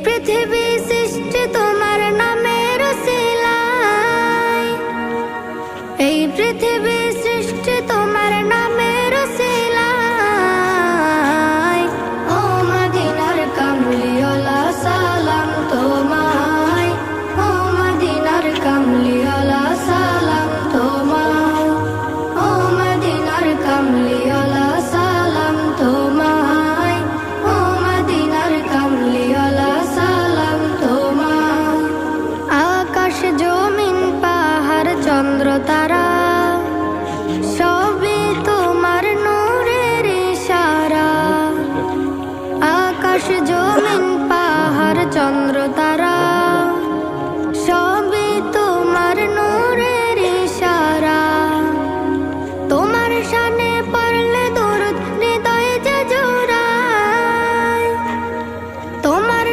পৃথিবী সৃষ্টি তোমার নামের উসিলায়, এই পৃথিবী সৃষ্টি তোমার নামের উসিলায়। ও মদিনার কামলিওয়ালা সালাম তোমায়, ও মদিনার কামলিওয়ালা সালাম তোমায়, ও মদিনার কামলিওয়ালা সালাম তোমায়, ও মদিনার কামলিওয়ালা সালাম তোমায়। আকাশ জমিন পাহাড় চন্দ্র তারা সবই তোমার নূরের ইশারা। আকাশ জমিন পাহাড় চন্দ্র তারা সবই তোমার নূরের ইশারা। তোমার শানে পড়লে দরুদ হৃদয়ে যে জোড়ায়, তোমার